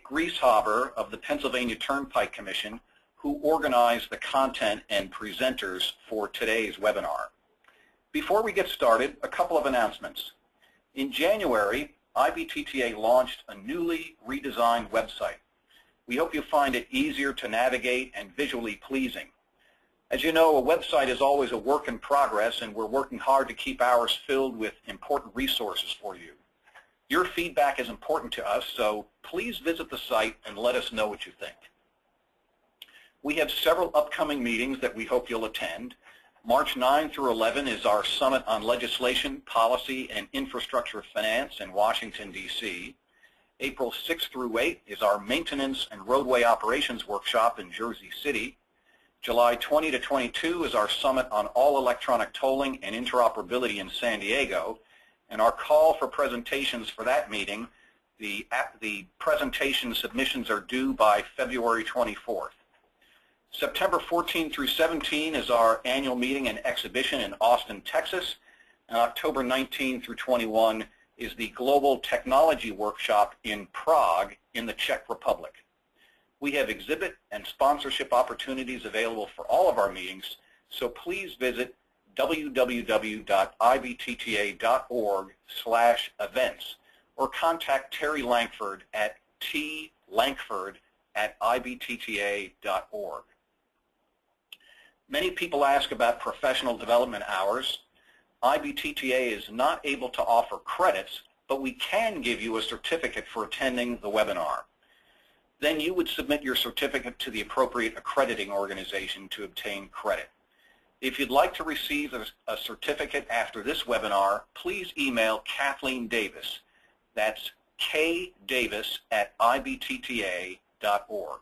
Grieshaber of the Pennsylvania Turnpike Commission, who organized the content and presenters for today's webinar. Before we get started, a couple of announcements. In January, IBTTA launched a newly redesigned website. We hope you find it easier to navigate and visually pleasing. As you know, a website is always a work in progress, and we're working hard to keep ours filled with important resources for you. Your feedback is important to us, so please visit the site and let us know what you think. We have several upcoming meetings that we hope you'll attend. March 9 through 11 is our Summit on Legislation, Policy, and Infrastructure Finance in Washington, D.C. April 6 through 8 is our Maintenance and Roadway Operations Workshop in Jersey City. July 20 to 22 is our Summit on All Electronic Tolling and Interoperability in San Diego. And our call for presentations for that meeting, the presentation submissions are due by February 24th. September 14 through 17 is our annual meeting and exhibition in Austin, Texas. And October 19 through 21 is the Global Technology Workshop in Prague in the Czech Republic. We have exhibit and sponsorship opportunities available for all of our meetings, so please visit www.ibtta.org/events or contact Terry Lankford at tlankford@ibtta.org. Many people ask about professional development hours. IBTTA is not able to offer credits, but we can give you a certificate for attending the webinar. Then you would submit your certificate to the appropriate accrediting organization to obtain credit. If you'd like to receive a certificate after this webinar, please email Kathleen Davis. That's kdavis@ibtta.org.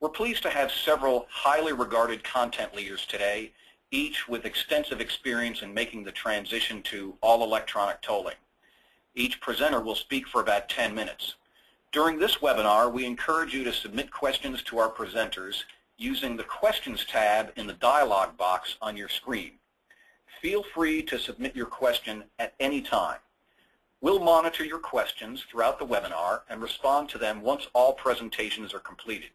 We're pleased to have several highly regarded content leaders today, each with extensive experience in making the transition to all electronic tolling. Each presenter will speak for about 10 minutes. During this webinar, we encourage you to submit questions to our presenters using the Questions tab in the dialog box on your screen. Feel free to submit your question at any time. We'll monitor your questions throughout the webinar and respond to them once all presentations are completed.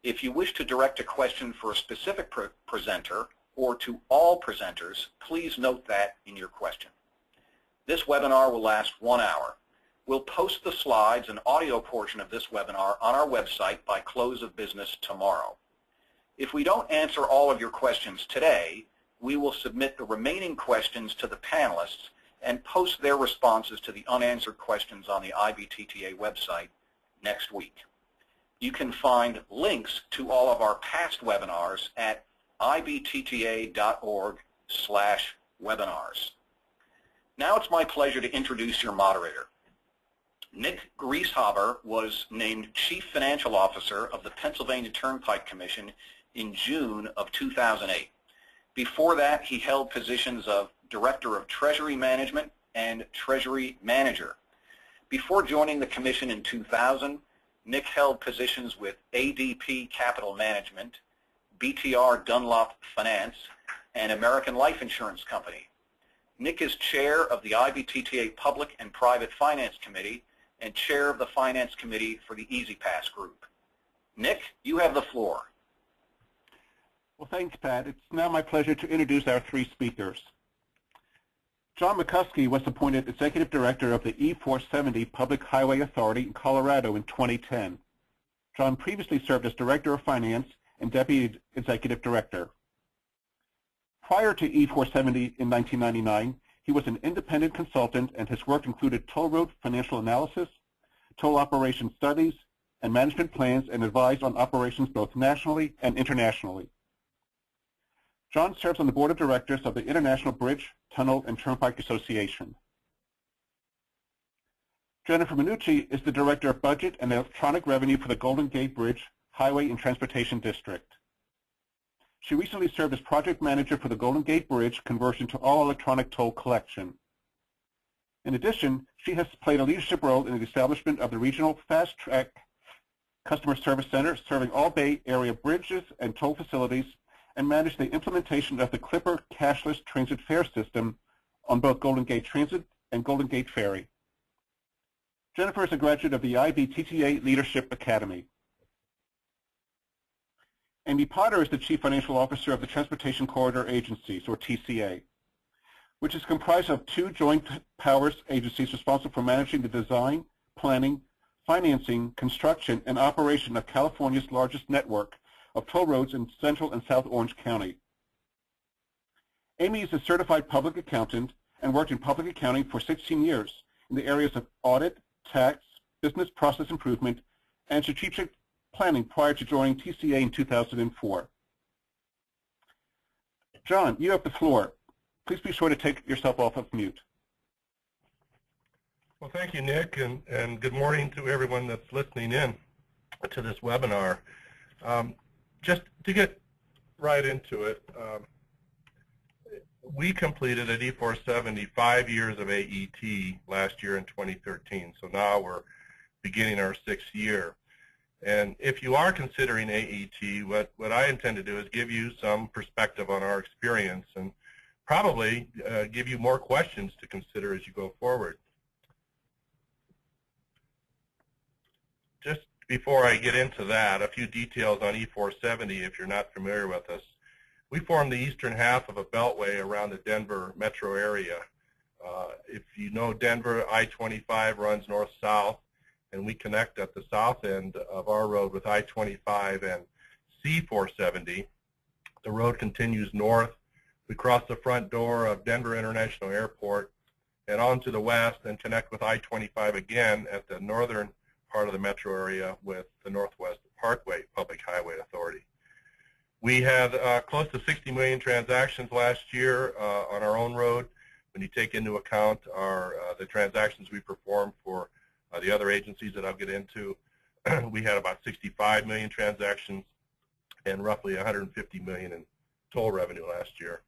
If you wish to direct a question for a specific presenter or to all presenters, please note that in your question. This webinar will last 1 hour. We'll post the slides and audio portion of this webinar on our website by close of business tomorrow. If we don't answer all of your questions today, we will submit the remaining questions to the panelists and post their responses to the unanswered questions on the IBTTA website next week. You can find links to all of our past webinars at ibtta.org/webinars. Now it's my pleasure to introduce your moderator. Nick Grieshaber was named Chief Financial Officer of the Pennsylvania Turnpike Commission in June of 2008. Before that, he held positions of Director of Treasury Management and Treasury Manager. Before joining the Commission in 2000, Nick held positions with ADP Capital Management, BTR Dunlop Finance, and American Life Insurance Company. Nick is Chair of the IBTTA Public and Private Finance Committee and Chair of the Finance Committee for the EasyPass Group. Nick, you have the floor. Well, thanks, Pat. It's now my pleasure to introduce our 3 speakers. John McCuskey was appointed Executive Director of the E470 Public Highway Authority in Colorado in 2010. John previously served as Director of Finance and Deputy Executive Director. Prior to E470 in 1999, he was an independent consultant, and his work included toll road financial analysis, toll operation studies, and management plans, and advised on operations both nationally and internationally. John serves on the Board of Directors of the International Bridge, Tunnel, and Turnpike Association. Jennifer Minucci is the Director of Budget and Electronic Revenue for the Golden Gate Bridge, Highway and Transportation District. She recently served as Project Manager for the Golden Gate Bridge conversion to all electronic toll collection. In addition, she has played a leadership role in the establishment of the Regional Fast Track Customer Service Center, serving all Bay Area bridges and toll facilities, and managed the implementation of the Clipper cashless transit fare system on both Golden Gate Transit and Golden Gate Ferry. Jennifer is a graduate of the IBTTA Leadership Academy. Amy Potter is the Chief Financial Officer of the Transportation Corridor Agencies, or TCA, which is comprised of two joint powers agencies responsible for managing the design, planning, financing, construction, and operation of California's largest network of toll roads in Central and South Orange County. Amy is a certified public accountant and worked in public accounting for 16 years in the areas of audit, tax, business process improvement, and strategic planning prior to joining TCA in 2004. John, you have the floor. Please be sure to take yourself off of mute. Well, thank you, Nick, and good morning to everyone that's listening in to this webinar. Just to get right into it, we completed at E470 5 years of AET last year in 2013, so now we're beginning our 6th year. And if you are considering AET, what I intend to do is give you some perspective on our experience and probably give you more questions to consider as you go forward. Just before I get into that, a few details on E470 if you're not familiar with us. We form the eastern half of a beltway around the Denver metro area. If you know Denver, I-25 runs north-south, and we connect at the south end of our road with I-25 and C-470. The road continues north. We cross the front door of Denver International Airport and on to the west and connect with I-25 again at the northern part of the metro area with the Northwest Parkway Public Highway Authority. We had close to 60 million transactions last year on our own road. When you take into account the transactions we performed for the other agencies that I'll get into, we had about 65 million transactions and roughly 150 million in toll revenue last year.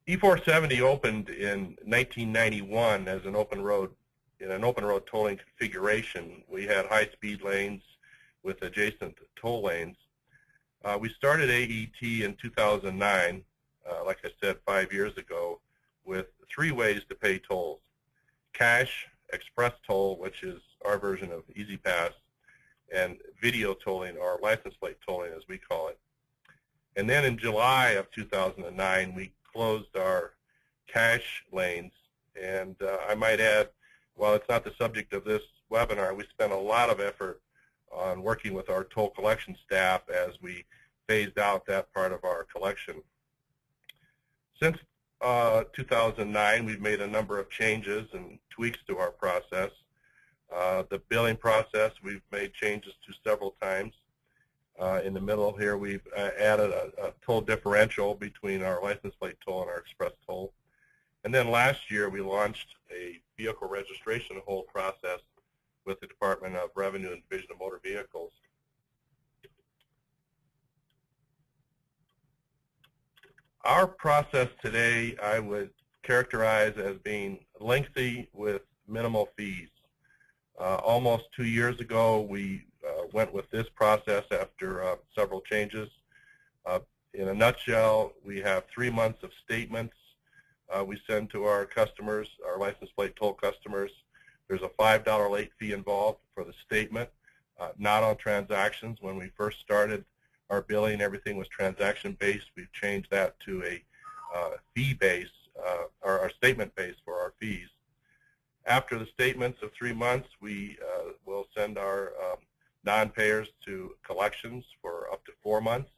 E470 opened in 1991 as an open road, in an open road tolling configuration. We had high-speed lanes with adjacent toll lanes. We started AET in 2009, like I said, 5 years ago, with 3 ways to pay tolls: cash, express toll, which is our version of Easy Pass, and video tolling, or license plate tolling as we call it. And then in July of 2009, we closed our cash lanes. And I might add, while it's not the subject of this webinar, we spent a lot of effort on working with our toll collection staff as we phased out that part of our collection. Since 2009, we've made a number of changes and tweaks to our process. The billing process, we've made changes to several times. In the middle here, we've added a toll differential between our license plate toll and our express toll. And then last year, we launched a vehicle registration hold process with the Department of Revenue and Division of Motor Vehicles. Our process today, I would characterize as being lengthy with minimal fees. Almost 2 years ago, we went with this process after several changes. In a nutshell, we have 3 months of statements we send to our customers, our license plate toll customers. There's a $5 late fee involved for the statement, not on transactions. When we first started our billing, everything was transaction-based. We've changed that to a fee base, or our statement base for our fees. After the statements of 3 months, we will send our non-payers to collections for up to 4 months.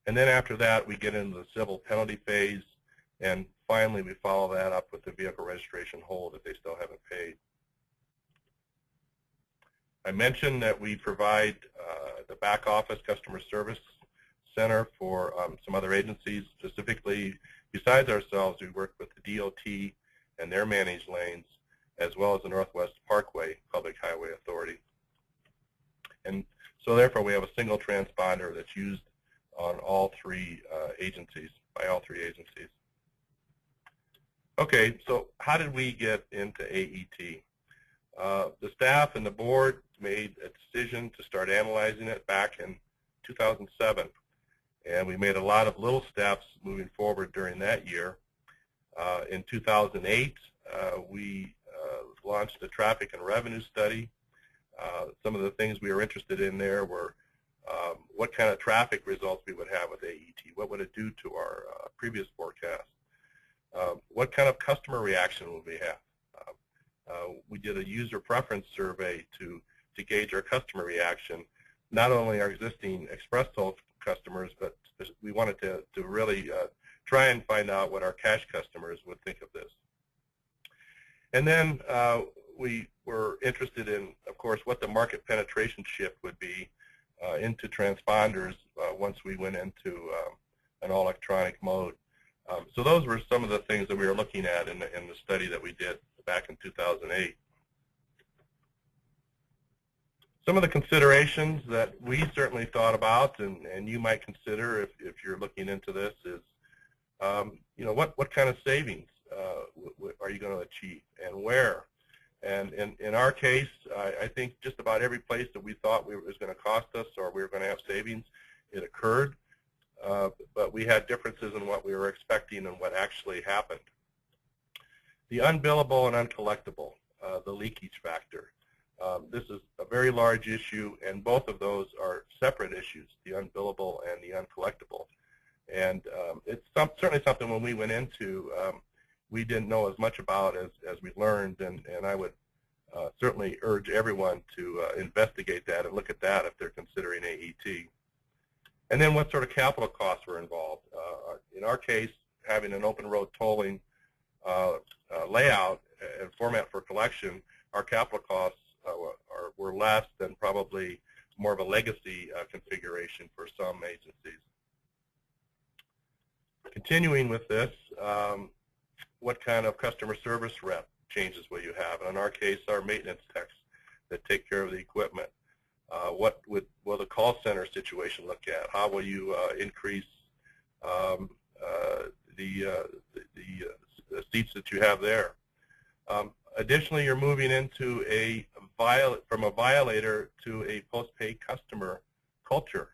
And then after that, we get into the civil penalty phase, and finally we follow that up with the vehicle registration hold if they still haven't paid. I mentioned that we provide the back office customer service center for some other agencies. Specifically, besides ourselves, we work with the DOT and their managed lanes, as well as the Northwest Parkway Public Highway Authority. And so therefore, we have a single transponder that's used on all 3 agencies, by all 3 agencies. Okay, so how did we get into AET? The staff and the board made a decision to start analyzing it back in 2007, and we made a lot of little steps moving forward during that year. In 2008, we launched a traffic and revenue study. Some of the things we were interested in there were what kind of traffic results we would have with AET, what would it do to our previous forecast, what kind of customer reaction would we have. We did a user preference survey to gauge our customer reaction, not only our existing Express Toll customers, but we wanted to really try and find out what our cash customers would think of this. And then we were interested in, of course, what the market penetration shift would be into transponders once we went into an all-electronic mode. So those were some of the things that we were looking at in the study that we did back in 2008. Some of the considerations that we certainly thought about, and you might consider if you're looking into this, is what kind of savings are you going to achieve, and where? And in our case, I think just about every place that we thought it was going to cost us or we were going to have savings, it occurred. But we had differences in what we were expecting and what actually happened. The unbillable and uncollectible, the leakage factor. This is a very large issue, and both of those are separate issues, the unbillable and the uncollectible. And it's certainly something when we went into, we didn't know as much about as we learned, and I would certainly urge everyone to investigate that and look at that if they're considering AET. And then what sort of capital costs were involved. In our case, having an open road tolling layout and format for collection, our capital costs were less than probably more of a legacy configuration for some agencies. Continuing with this, what kind of customer service rep changes will you have? And in our case, our maintenance techs that take care of the equipment. What will the call center situation look at? How will you increase the seats that you have there? Additionally, you're moving into from a violator to a post-pay customer culture,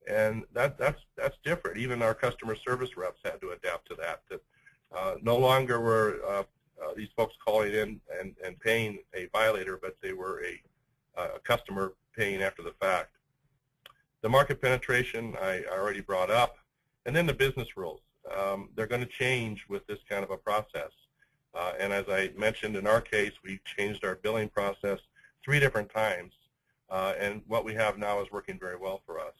and that's different. Even our customer service reps had to adapt to that. No longer were these folks calling in and paying a violator, but they were a customer paying after the fact. The market penetration I already brought up, and then the business rules. They're going to change with this kind of a process. And as I mentioned, in our case, we changed our billing process 3 different times, and what we have now is working very well for us.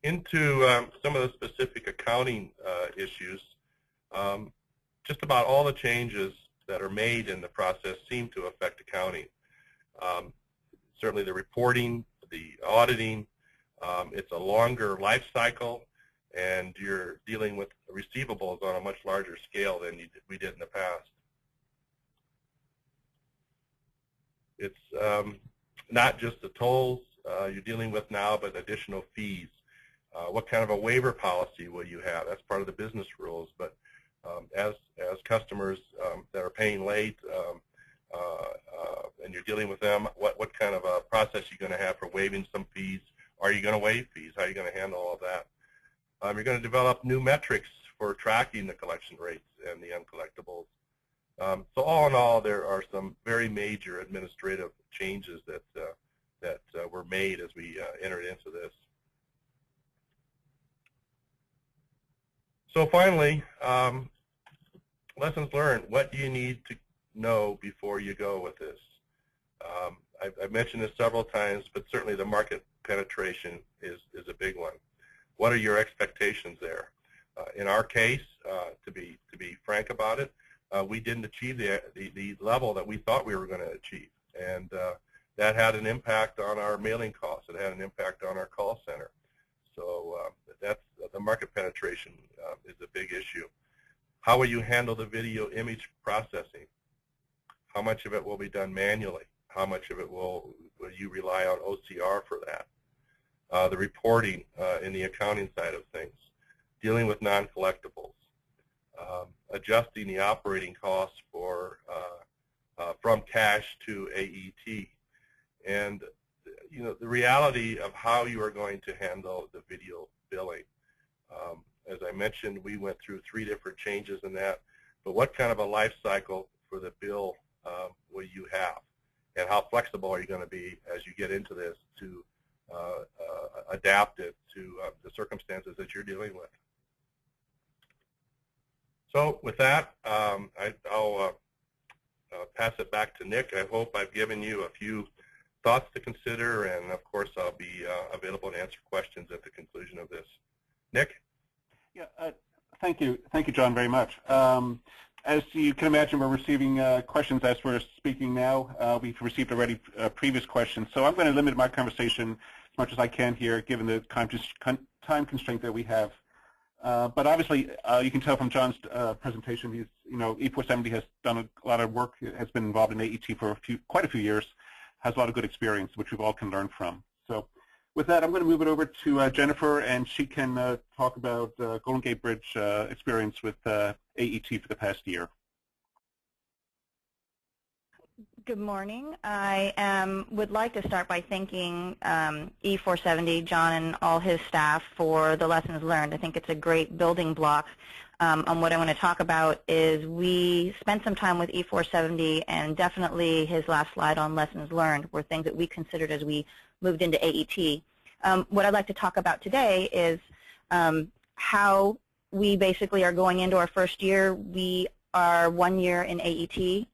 Into some of the specific accounting issues, just about all the changes that are made in the process seem to affect accounting. Certainly the reporting, the auditing, it's a longer life cycle, and you're dealing with receivables on a much larger scale than we did in the past. It's not just the tolls you're dealing with now, but additional fees. What kind of a waiver policy will you have? That's part of the business rules, but as customers that are paying late and you're dealing with them, what kind of a process are you going to have for waiving some fees? Are you going to waive fees? How are you going to handle all of that? You're going to develop new metrics for tracking the collection rates and the uncollectibles. So all in all, there are some very major administrative changes that were made as we entered into this. So finally, lessons learned. What do you need to know before you go with this? I've mentioned this several times, but certainly the market penetration is a big one. What are your expectations there? In our case, to be frank about it, we didn't achieve the level that we thought we were going to achieve, and that had an impact on our mailing costs. It had an impact on our call center. So that's the market penetration is a big issue. How will you handle the video image processing? How much of it will be done manually? How much of it will you rely on OCR for that? The reporting in the accounting side of things, dealing with non-collectibles, adjusting the operating costs for from cash to AET, and the reality of how you are going to handle the video billing. As mentioned we went through 3 different changes in that, but what kind of a life cycle for the bill will you have, and how flexible are you going to be as you get into this to adapt it to the circumstances that you're dealing with. So with that, I'll pass it back to Nick. I hope I've given you a few thoughts to consider, and of course I'll be available to answer questions at the conclusion of this. Nick? Yeah, thank you, John, very much. As you can imagine, we're receiving questions as we're speaking now. We've received already previous questions, so I'm going to limit my conversation as much as I can here, given the time constraint that we have. But obviously, you can tell from John's presentation, he's, E470 has done a lot of work, has been involved in AET for quite a few years, has a lot of good experience, which we've all can learn from. So with that, I'm going to move it over to Jennifer, and she can talk about Golden Gate Bridge experience with AET for the past year. Good morning. I would like to start by thanking E470, John, and all his staff for the lessons learned. I think it's a great building block. On what I want to talk about is we spent some time with E470, and definitely his last slide on lessons learned were things that we considered as we moved into AET. What I'd like to talk about today is how we basically are going into our first year. We are 1 year in AET.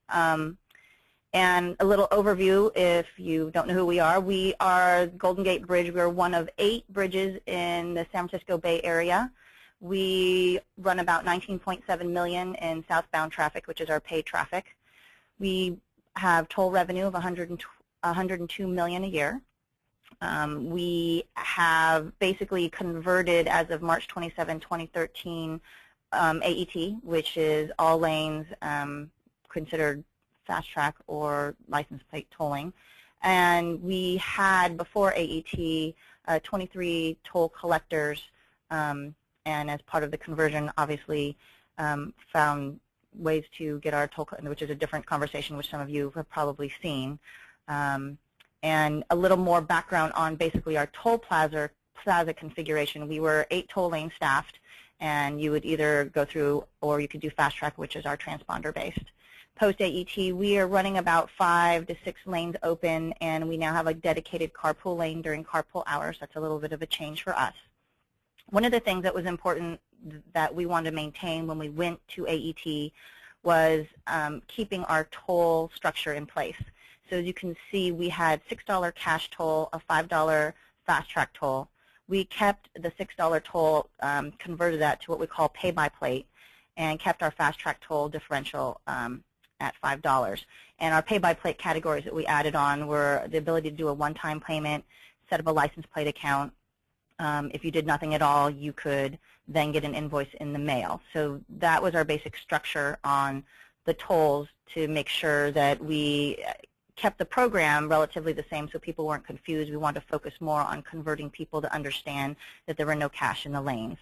And a little overview, if you don't know who we are Golden Gate Bridge. We're one of 8 bridges in the San Francisco Bay Area. We run about 19.7 million in southbound traffic, which is our paid traffic. We have toll revenue of 102 million a year. We have basically converted, as of March 27, 2013, AET, which is all lanes considered fast track or license plate tolling. And we had, before AET, 23 toll collectors, and as part of the conversion, obviously, found ways to get our toll, which is a different conversation, which some of you have probably seen. And a little more background on basically our toll plaza configuration. We were 8 toll lane staffed, and you would either go through, or you could do fast track, which is our transponder based. Post AET, we are running about 5 to 6 lanes open, and we now have a dedicated carpool lane during carpool hours. That's a little bit of a change for us. One of the things that was important that we wanted to maintain when we went to AET was keeping our toll structure in place. So as you can see, we had $6 cash toll, a $5 fast track toll. We kept the $6 toll, converted that to what we call pay by plate, and kept our fast track toll differential at $5. And our pay by plate categories that we added on were the ability to do a one-time payment, set up a license plate account. If you did nothing at all, you could then get an invoice in the mail. So that was our basic structure on the tolls to make sure that we kept the program relatively the same so people weren't confused. We wanted to focus more on converting people to understand that there were no cash in the lanes.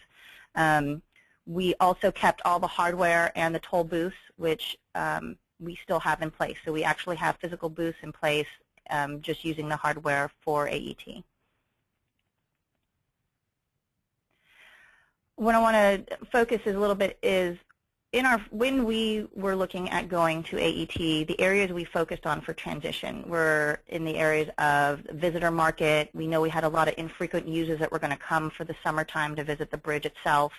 We also kept all the hardware and the toll booths, which we still have in place. So we actually have physical booths in place, just using the hardware for AET. What I want to focus is a little bit is when we were looking at going to AET, the areas we focused on for transition were in the areas of visitor market. We know we had a lot of infrequent users that were going to come for the summertime to visit the bridge itself.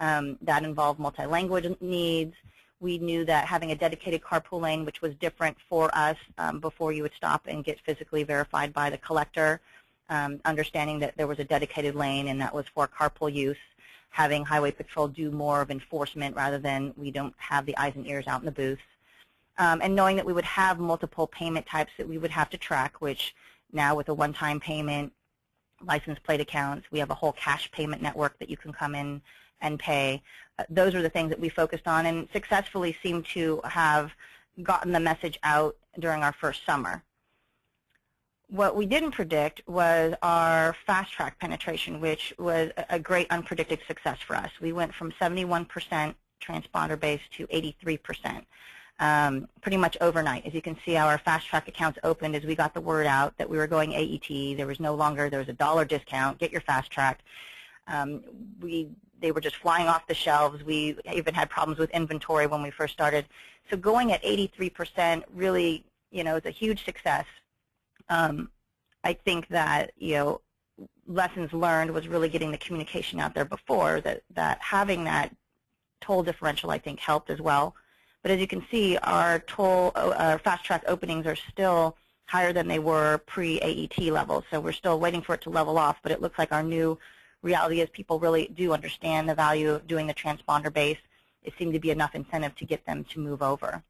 That involved multi-language needs. We knew that having a dedicated carpool lane, which was different for us before you would stop and get physically verified by the collector, understanding that there was a dedicated lane and that was for carpool use. Having Highway Patrol do more of enforcement rather than we don't have the eyes and ears out in the booths. And knowing that we would have multiple payment types that we would have to track, which now with a one-time payment, license plate accounts, we have a whole cash payment network that you can come in and pay. Those are the things that we focused on and successfully seem to have gotten the message out during our first summer. What we didn't predict was our fast track penetration, which was a great unpredicted success for us. We went from 71% transponder base to 83%, pretty much overnight. As you can see, our fast track accounts opened as we got the word out that we were going AET. There was a $1 discount, get your fast track. They were just flying off the shelves. We even had problems with inventory when we first started. So going at 83% really, is a huge success. I think that, lessons learned was really getting the communication out there before, that having that toll differential, I think, helped as well. But as you can see, our fast track openings are still higher than they were pre-AET levels. So we're still waiting for it to level off, but it looks like our new reality is people really do understand the value of doing the transponder base. It seemed to be enough incentive to get them to move over.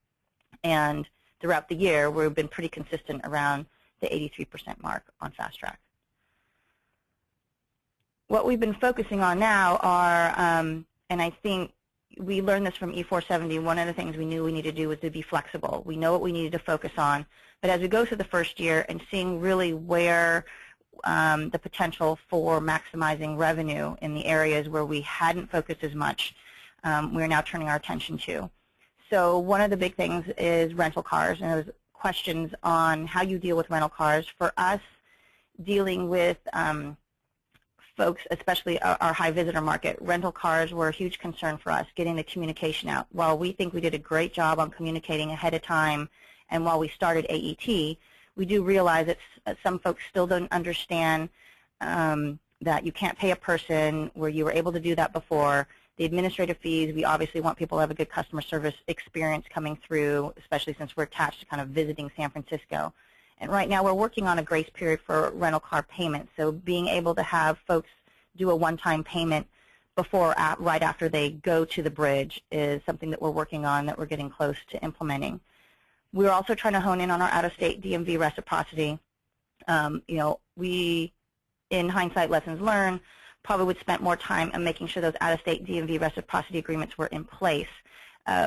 And throughout the year, we've been pretty consistent around the 83% mark on fast track. What we've been focusing on now are, and I think we learned this from E470, one of the things we knew we needed to do was to be flexible. We know what we needed to focus on, but as we go through the first year and seeing really where the potential for maximizing revenue in the areas where we hadn't focused as much, we're now turning our attention to. So one of the big things is rental cars, and there's questions on how you deal with rental cars. For us, dealing with folks, especially our high visitor market, rental cars were a huge concern for us, getting the communication out. While we think we did a great job on communicating ahead of time, and while we started AET, we do realize that some folks still don't understand that you can't pay a person where you were able to do that before. The administrative fees, we obviously want people to have a good customer service experience coming through, especially since we're attached to kind of visiting San Francisco. And right now we're working on a grace period for rental car payments. So being able to have folks do a one-time payment before, right after they go to the bridge is something that we're working on, that we're getting close to implementing. We're also trying to hone in on our out-of-state DMV reciprocity. We, in hindsight, lessons learned, probably would spend more time on making sure those out-of-state DMV reciprocity agreements were in place.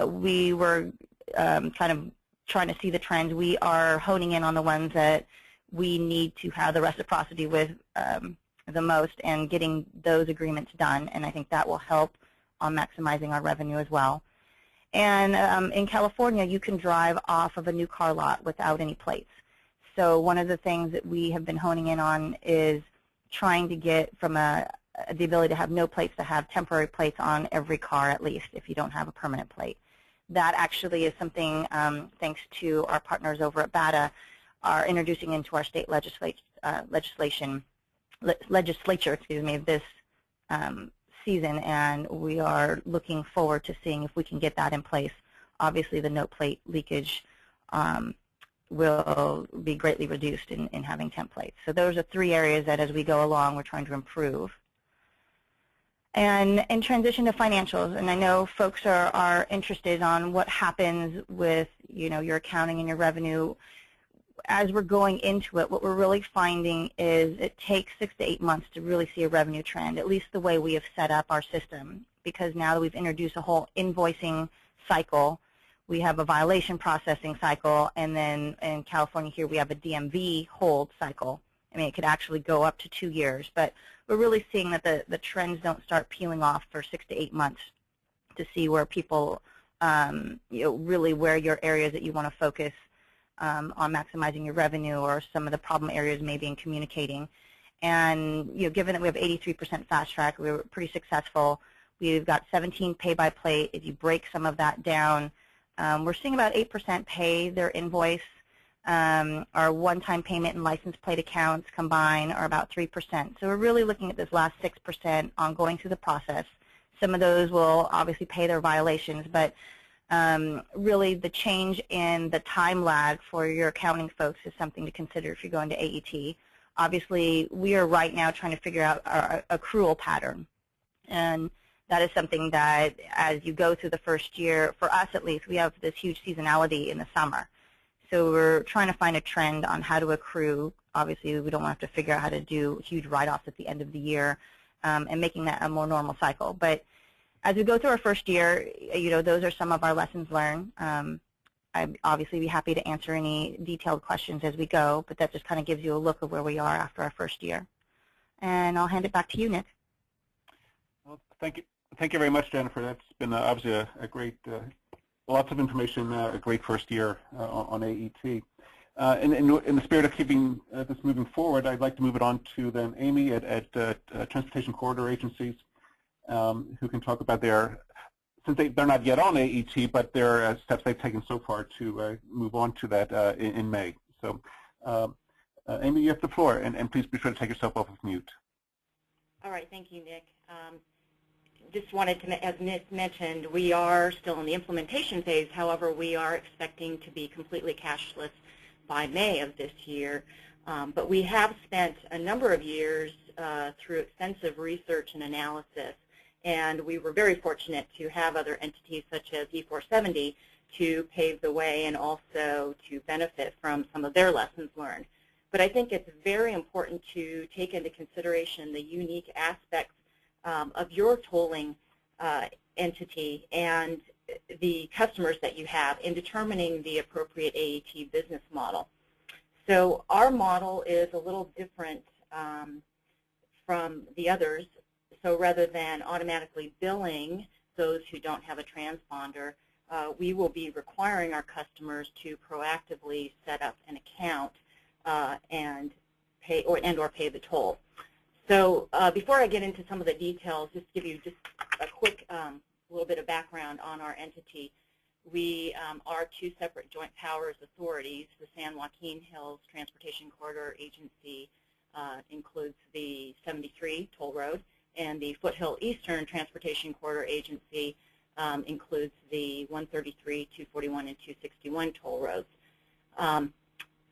We were kind of trying to see the trends. We are honing in on the ones that we need to have the reciprocity with the most and getting those agreements done, and I think that will help on maximizing our revenue as well. And in California, you can drive off of a new car lot without any plates. So one of the things that we have been honing in on is trying to get from the ability to have no plates to have temporary plates on every car at least if you don't have a permanent plate. That actually is something, thanks to our partners over at BATA, are introducing into our state legislature this season, and we are looking forward to seeing if we can get that in place. Obviously, the no plate leakage will be greatly reduced in having temp plates. So those are three areas that, as we go along, we're trying to improve. And in transition to financials, and I know folks are interested on what happens with your accounting and your revenue. As we're going into it, what we're really finding is it takes 6 to 8 months to really see a revenue trend, at least the way we have set up our system, because now that we've introduced a whole invoicing cycle, we have a violation processing cycle, and then in California here we have a DMV hold cycle. I mean, it could actually go up to 2 years, but we're really seeing that the trends don't start peeling off for 6 to 8 months to see where people, really where your areas that you want to focus on maximizing your revenue, or some of the problem areas maybe in communicating. And given that we have 83% fast track, we were pretty successful. We've got 17 pay by plate. If you break some of that down, we're seeing about 8% pay their invoice. Our one-time payment and license plate accounts combined are about 3%. So we're really looking at this last 6% on going through the process. Some of those will obviously pay their violations, but really the change in the time lag for your accounting folks is something to consider if you're going to AET. Obviously, we are right now trying to figure out our accrual pattern. And that is something that, as you go through the first year, for us at least, we have this huge seasonality in the summer. So we're trying to find a trend on how to accrue. Obviously, we don't want to have to figure out how to do huge write-offs at the end of the year, and making that a more normal cycle. But as we go through our first year, those are some of our lessons learned. I'd obviously be happy to answer any detailed questions as we go, but that just kind of gives you a look of where we are after our first year. And I'll hand it back to you, Nick. Well, thank you. Thank you very much, Jennifer. That's been obviously a great, lots of information, a great first year on AET. In the spirit of keeping this moving forward, I'd like to move it on to then Amy at Transportation Corridor Agencies, who can talk about their, since they're not yet on AET, but their steps they've taken so far to move on to that in May. So, Amy, you have the floor, and please be sure to take yourself off of mute. All right, thank you, Nick. Just wanted to, as Nick mentioned, we are still in the implementation phase. However, we are expecting to be completely cashless by May of this year. But we have spent a number of years through extensive research and analysis, and we were very fortunate to have other entities such as E470 to pave the way and also to benefit from some of their lessons learned. But I think it's very important to take into consideration the unique aspects of your tolling entity and the customers that you have in determining the appropriate AET business model. So our model is a little different from the others. So rather than automatically billing those who don't have a transponder, we will be requiring our customers to proactively set up an account and pay or pay the toll. So before I get into some of the details, just give you just a quick little bit of background on our entity. We are two separate joint powers authorities. The San Joaquin Hills Transportation Corridor Agency includes the 73 toll road, and the Foothill Eastern Transportation Corridor Agency includes the 133, 241, and 261 toll roads.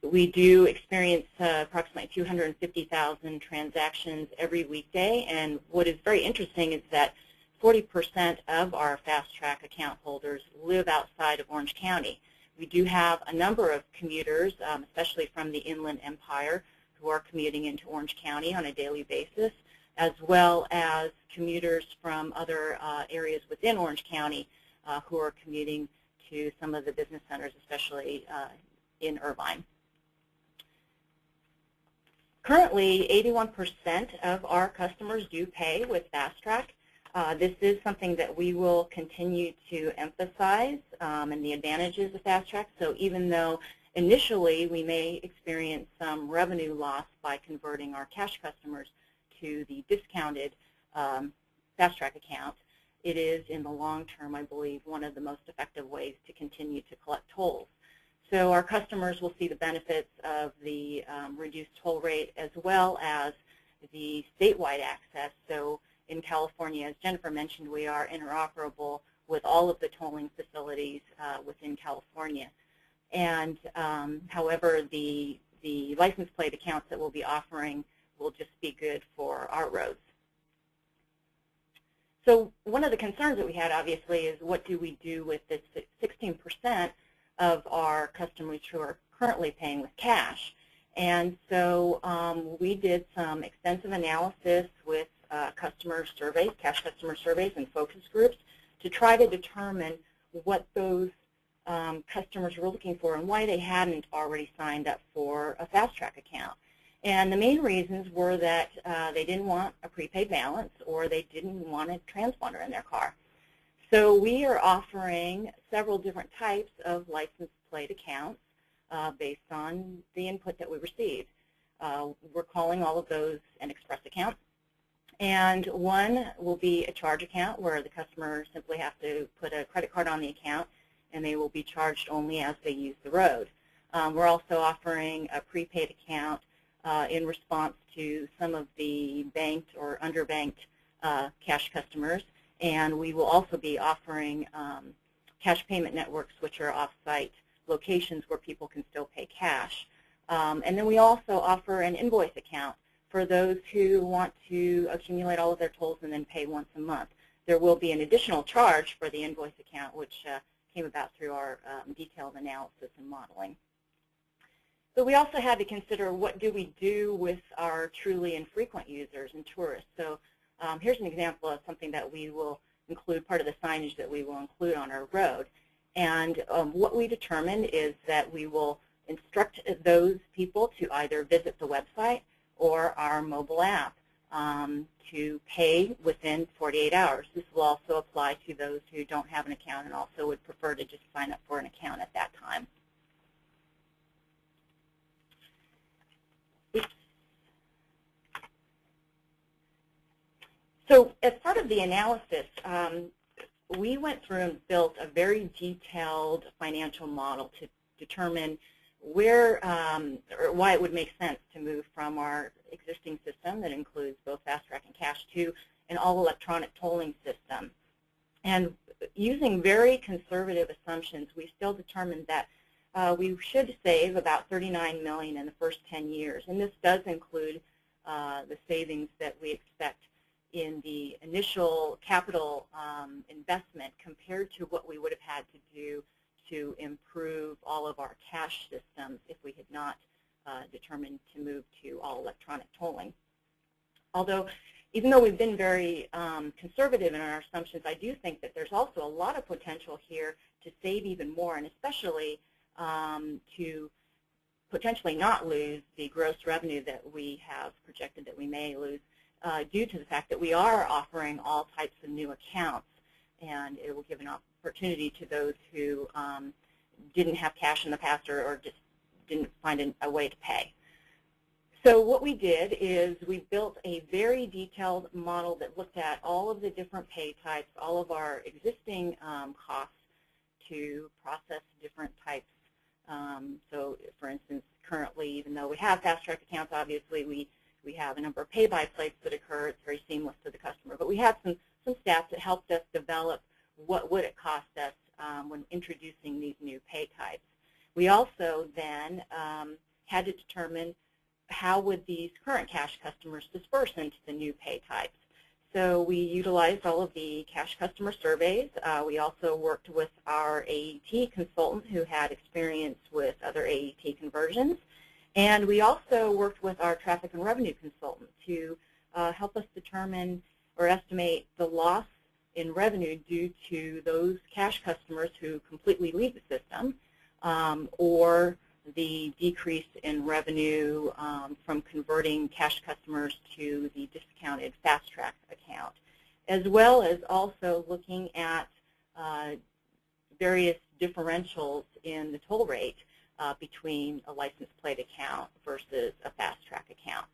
We do experience approximately 250,000 transactions every weekday, and what is very interesting is that 40% of our fast track account holders live outside of Orange County. We do have a number of commuters, especially from the Inland Empire, who are commuting into Orange County on a daily basis, as well as commuters from other areas within Orange County who are commuting to some of the business centers, especially in Irvine. Currently, 81% of our customers do pay with Fast Track. This is something that we will continue to emphasize and the advantages of Fast Track. So even though initially we may experience some revenue loss by converting our cash customers to the discounted Fast Track account, it is in the long term, I believe, one of the most effective ways to continue to collect tolls. So our customers will see the benefits of the reduced toll rate as well as the statewide access. So in California, as Jennifer mentioned, we are interoperable with all of the tolling facilities within California. And however, the license plate accounts that we'll be offering will just be good for our roads. So one of the concerns that we had, obviously, is what do we do with this 16% of our customers who are currently paying with cash. And so we did some extensive analysis with customer surveys, cash customer surveys and focus groups to try to determine what those customers were looking for and why they hadn't already signed up for a Fast Track account. And the main reasons were that they didn't want a prepaid balance or they didn't want a transponder in their car. So we are offering several different types of license plate accounts based on the input that we received. We're calling all of those an express account. And one will be a charge account where the customer simply has to put a credit card on the account and they will be charged only as they use the road. We're also offering a prepaid account in response to some of the banked or underbanked cash customers. And we will also be offering cash payment networks, which are off-site locations where people can still pay cash. And then we also offer an invoice account for those who want to accumulate all of their tolls and then pay once a month. There will be an additional charge for the invoice account, which came about through our detailed analysis and modeling. But we also had to consider what do we do with our truly infrequent users and tourists. So here's an example of something that we will include, part of the signage that we will include on our road. And what we determined is that we will instruct those people to either visit the website or our mobile app to pay within 48 hours. This will also apply to those who don't have an account and also would prefer to just sign up for an account at that time. So as part of the analysis, we went through and built a very detailed financial model to determine where or why it would make sense to move from our existing system that includes both Fast Track and Cash to an all-electronic tolling system. And using very conservative assumptions, we still determined that we should save about $39 million in the first 10 years. And this does include the savings that we expect in the initial capital investment compared to what we would have had to do to improve all of our cash systems if we had not determined to move to all electronic tolling. Although, even though we've been very conservative in our assumptions, I do think that there's also a lot of potential here to save even more, and especially to potentially not lose the gross revenue that we have projected that we may lose due to the fact that we are offering all types of new accounts, and it will give an opportunity to those who didn't have cash in the past or just didn't find a way to pay. So what we did is we built a very detailed model that looked at all of the different pay types, all of our existing costs to process different types. So for instance, currently, even though we have Fast Track accounts, obviously we have a number of pay-by plates that occur. It's very seamless to the customer. But we had some stats that helped us develop what would it cost us when introducing these new pay types. We also then had to determine how would these current cash customers disperse into the new pay types. So we utilized all of the cash customer surveys. We also worked with our AET consultant who had experience with other AET conversions. And we also worked with our traffic and revenue consultant to help us determine or estimate the loss in revenue due to those cash customers who completely leave the system or the decrease in revenue from converting cash customers to the discounted Fast Track account, as well as also looking at various differentials in the toll rate between a license plate account versus a Fast Track account.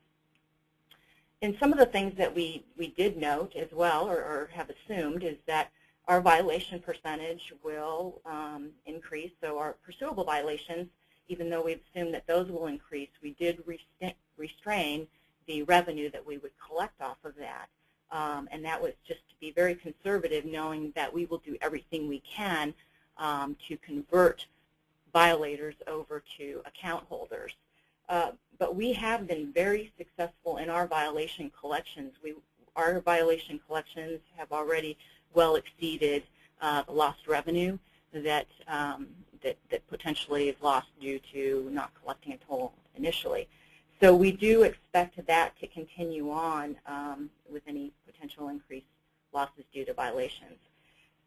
And some of the things that we did note as well or have assumed is that our violation percentage will increase. So our pursuable violations, even though we've assumed that those will increase, we did restrain the revenue that we would collect off of that. And that was just to be very conservative, knowing that we will do everything we can to convert violators over to account holders. But we have been very successful in our violation collections. Our violation collections have already well exceeded the lost revenue that potentially is lost due to not collecting a toll initially. So we do expect that to continue on with any potential increased losses due to violations.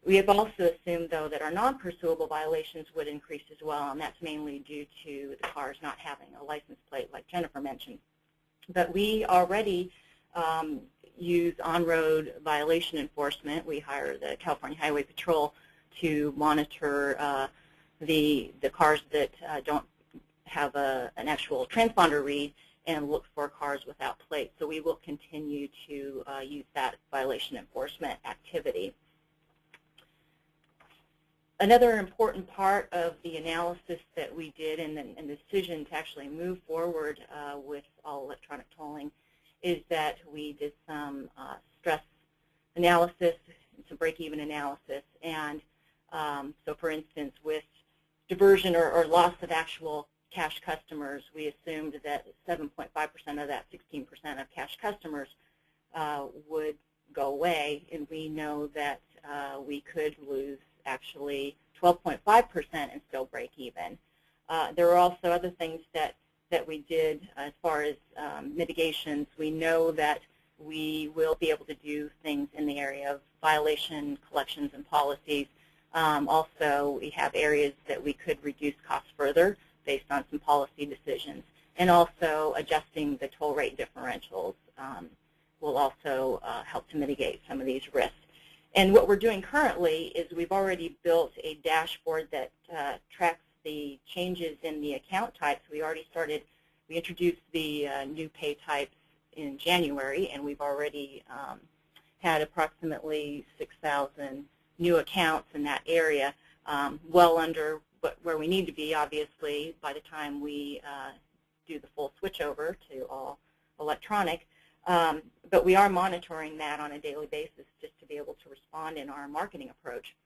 We have also assumed, though, that our non-pursuable violations would increase as well, and that's mainly due to the cars not having a license plate, like Jennifer mentioned. But we already use on-road violation enforcement. We hire the California Highway Patrol to monitor the cars that don't have an actual transponder read and look for cars without plates. So we will continue to use that violation enforcement activity. Another important part of the analysis that we did and the decision to actually move forward with all electronic tolling is that we did some stress analysis, some break-even analysis. And so, for instance, with diversion or loss of actual cash customers, we assumed that 7.5% of that 16% of cash customers would go away, and we know that we could lose actually 12.5% and still break even. There are also other things that we did as far as mitigations. We know that we will be able to do things in the area of violation collections and policies. Also, we have areas that we could reduce costs further based on some policy decisions. And also adjusting the toll rate differentials will also help to mitigate some of these risks. And what we're doing currently is we've already built a dashboard that tracks the changes in the account types. We introduced the new pay types in January, and we've already had approximately 6,000 new accounts in that area, well under where we need to be, obviously, by the time we do the full switchover to all electronic. But we are monitoring that on a daily basis just to be able to respond in our marketing approach.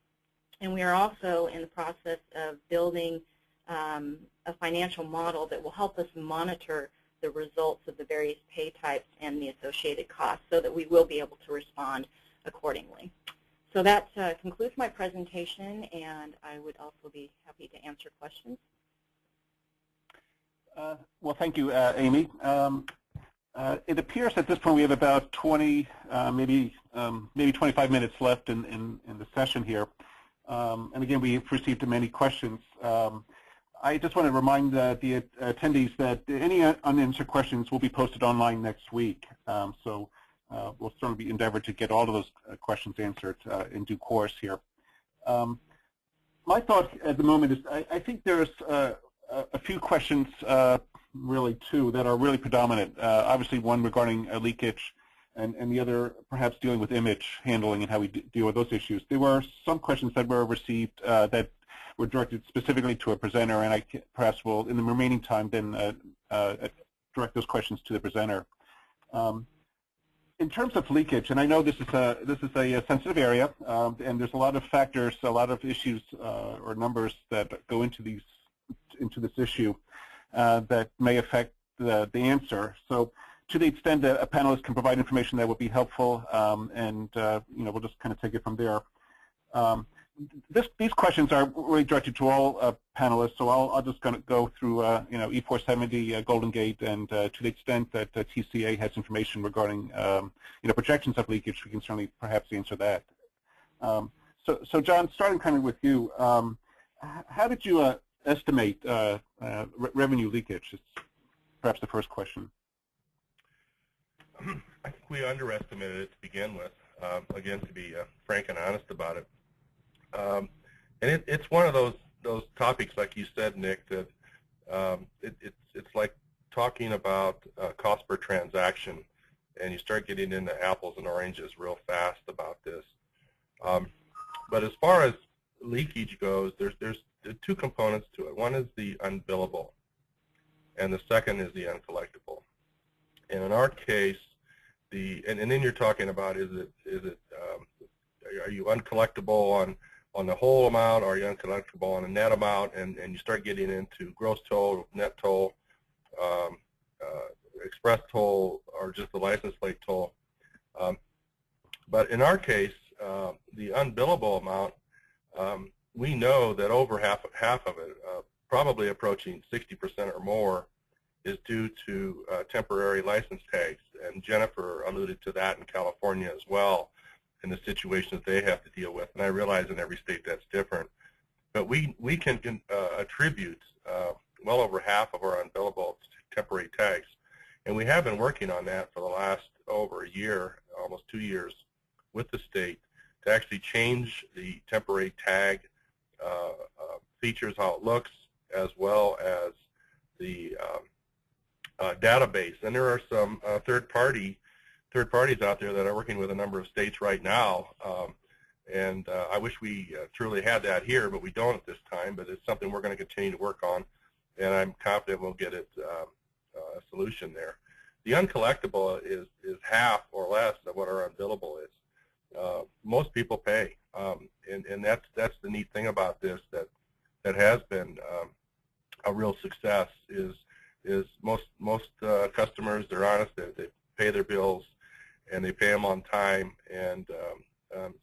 And we are also in the process of building a financial model that will help us monitor the results of the various pay types and the associated costs so that we will be able to respond accordingly. So that concludes my presentation, and I would also be happy to answer questions. Well, thank you, Amy. It appears at this point we have about 20, maybe 25 minutes left in the session here. And again, we've received many questions. I just want to remind the attendees that any unanswered questions will be posted online next week. So we'll certainly be endeavored to get all of those questions answered in due course here. My thought at the moment is I think there's a few questions, really two, that are really predominant. Obviously one regarding leakage, and the other perhaps dealing with image handling and how we deal with those issues. There were some questions that were received that were directed specifically to a presenter, and I perhaps will, in the remaining time, then direct those questions to the presenter. In terms of leakage, and I know this is a sensitive area, and there's a lot of factors, a lot of issues or numbers that go into this issue that may affect the answer. So, to the extent that a panelist can provide information that would be helpful, and we'll just kind of take it from there. These questions are really directed to all panelists, so I'll just kind of go through E470, Golden Gate, and to the extent that TCA has information regarding projections of leakage, we can certainly perhaps answer that. So John, starting kind of with you, how did you estimate revenue leakage? It's perhaps the first question. I think we underestimated it to begin with, again, to be frank and honest about it. And it's one of those topics, like you said, Nick, that it's like talking about cost per transaction, and you start getting into apples and oranges real fast about this. But as far as leakage goes, there's two components to it. One is the unbillable, and the second is the uncollectible. And in our case, and then you're talking about are you uncollectible on the whole amount, or are you uncollectible on a net amount, and you start getting into gross toll, net toll, express toll, or just the license plate toll. But in our case, the unbillable amount, we know that over half of it, probably approaching 60% or more, is due to temporary license tags, and Jennifer alluded to that in California as well, in the situation that they have to deal with. And I realize in every state that's different, but we can attribute well over half of our unbillable temporary tags, and we have been working on that for the last over a year, almost 2 years, with the state to actually change the temporary tag features, how it looks, as well as the database. And there are some third parties out there that are working with a number of states right now, and I wish we truly had that here, but we don't at this time. But it's something we're going to continue to work on, and I'm confident we'll get it a solution there. The uncollectible is half or less of what our unbillable is. Most people pay, and that's the neat thing about this that has been a real success is most customers, they're honest, they pay their bills, and they pay them on time, and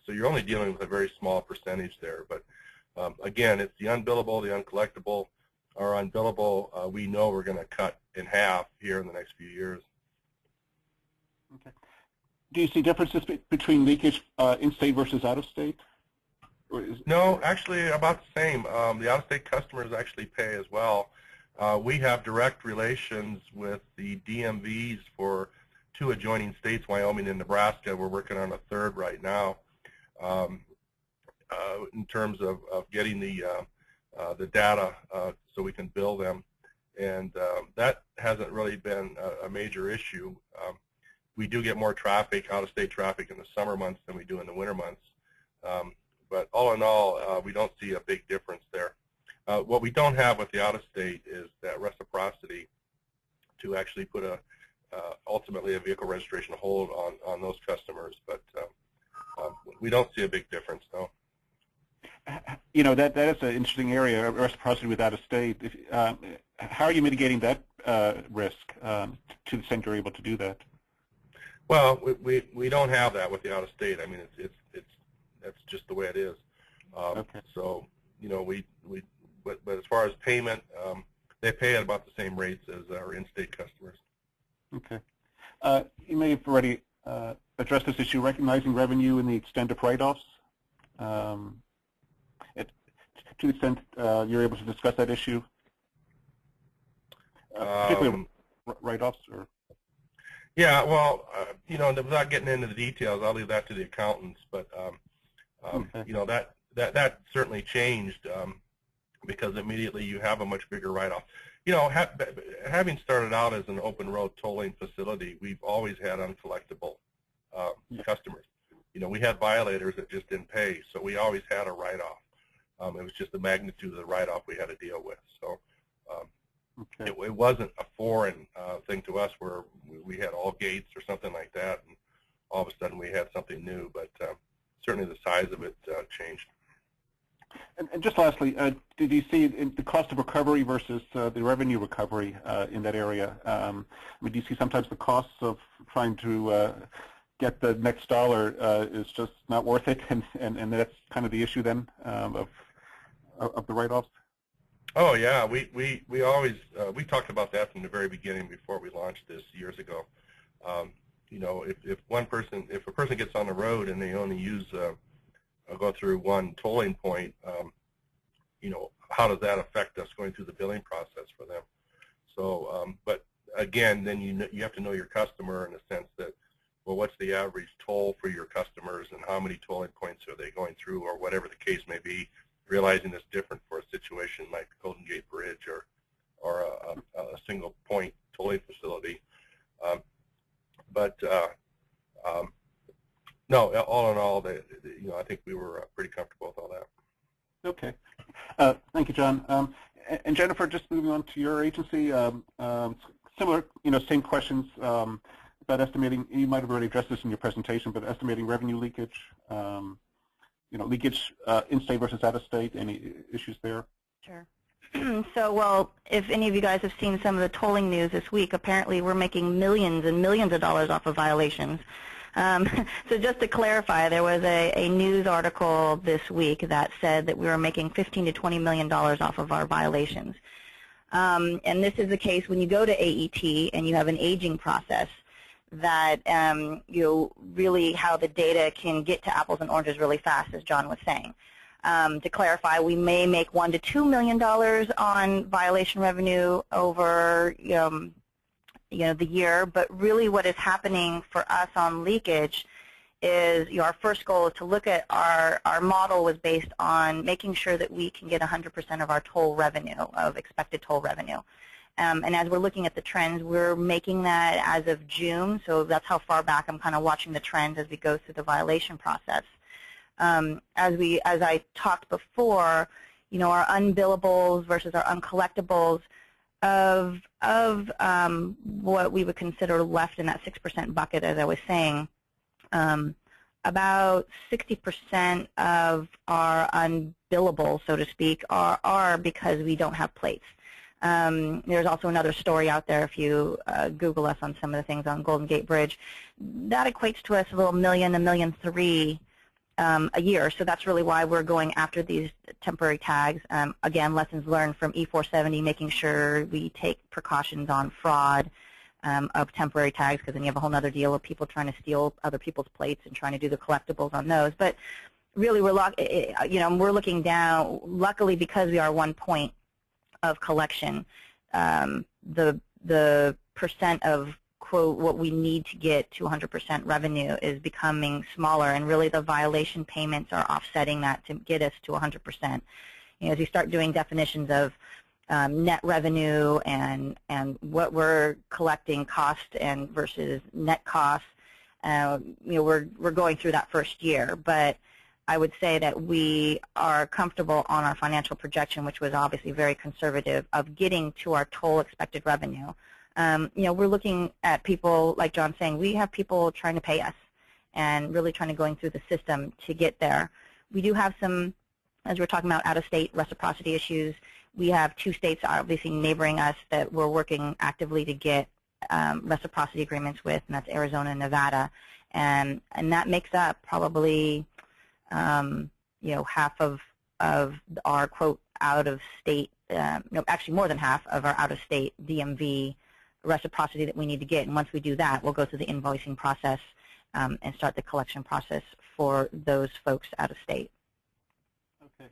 so you're only dealing with a very small percentage there. But again, it's the unbillable, the uncollectible. Our unbillable, we know we're going to cut in half here in the next few years. Okay. Do you see differences between leakage in-state versus out-of-state? No, actually about the same. The out-of-state customers actually pay as well. We have direct relations with the DMVs for 2 adjoining states, Wyoming and Nebraska. We're working on a third right now in terms of getting the data so we can bill them, and that hasn't really been a major issue. we do get more traffic, out-of-state traffic in the summer months than we do in the winter months. But all in all, we don't see a big difference there. What we don't have with the out-of-state is that reciprocity to actually put ultimately a vehicle registration hold on those customers. But we don't see a big difference, though. You know, that is an interesting area, reciprocity with out-of-state. How are you mitigating that risk to the extent you're able to do that? Well, we don't have that with the out-of-state. I mean, that's just the way it is. Okay. So, you know, but as far as payment, they pay at about the same rates as our in-state customers. Okay. You may have already addressed this issue, recognizing revenue in the extent of write-offs. To the extent you're able to discuss that issue, particularly write-offs, or? Yeah, well, you know, without getting into the details, I'll leave that to the accountants. But Okay. you know, that certainly changed because immediately you have a much bigger write-off. You know, having started out as an open road tolling facility, we've always had uncollectible customers. You know, we had violators that just didn't pay, so we always had a write-off. It was just the magnitude of the write-off we had to deal with. So Okay. it wasn't a foreign thing to us where we had all gates or something like that, and all of a sudden we had something new. But certainly the size of it changed. And just lastly, did you see the cost of recovery versus the revenue recovery in that area? I mean, do you see sometimes the costs of trying to get the next dollar is just not worth it, and that's kind of the issue then of the write-offs? Oh yeah, we always we talked about that from the very beginning before we launched this years ago. You know, if a person gets on the road and they only use go through one tolling point, you know, how does that affect us going through the billing process for them? So, but again, then you have to know your customer in the sense that, well, what's the average toll for your customers, and how many tolling points are they going through, or whatever the case may be, realizing it's different for a situation like Golden Gate Bridge or a single point tolling facility. No, all in all, you know, I think we were pretty comfortable with all that. Okay. Thank you, John. And Jennifer, just moving on to your agency, similar, you know, same questions about estimating. You might have already addressed this in your presentation, but estimating revenue leakage, you know, leakage in-state versus out-of-state. Any issues there? Sure. So, well, if any of you guys have seen some of the tolling news this week, apparently we're making millions and millions of dollars off of violations. So just to clarify, there was a news article this week that said that we were making $15 to $20 million off of our violations. And this is the case when you go to AET and you have an aging process, that you know, really how the data can get to apples and oranges really fast, as John was saying. To clarify, we may make $1 to $2 million on violation revenue over you know, the year, but really what is happening for us on leakage is, you know, our first goal is to look at our model was based on making sure that we can get 100% of our toll revenue, of expected toll revenue. And as we're looking at the trends, we're making that as of June, so that's how far back I'm kind of watching the trends as we go through the violation process. As I talked before, you know, our unbillables versus our uncollectibles of what we would consider left in that 6% bucket, as I was saying, about 60% of our unbillables, so to speak, are because we don't have plates. There's also another story out there if you Google us on some of the things on Golden Gate Bridge. That equates to us a little $1 to $1.3 million a year. So that's really why we're going after these temporary tags. Again, lessons learned from E470, making sure we take precautions on fraud of temporary tags, because then you have a whole other deal of people trying to steal other people's plates and trying to do the collectibles on those. But really, we're looking down. Luckily, because we are 1 point of collection, the percent of, quote, what we need to get to 100% revenue is becoming smaller, and really the violation payments are offsetting that to get us to 100%. You know, as you start doing definitions of net revenue and what we're collecting cost and versus net costs. We're going through that first year, but I would say that we are comfortable on our financial projection, which was obviously very conservative, of getting to our total expected revenue. We're looking at people, like John's saying, we have people trying to pay us and really trying to going through the system to get there. We do have some, as we're talking about, out-of-state reciprocity issues. We have 2 states obviously neighboring us that we're working actively to get reciprocity agreements with, and that's Arizona and Nevada. And that makes up probably half of our, quote, out-of-state, actually more than half of our out-of-state DMV reciprocity that we need to get. And once we do that, we'll go through the invoicing process and start the collection process for those folks out of state. Okay.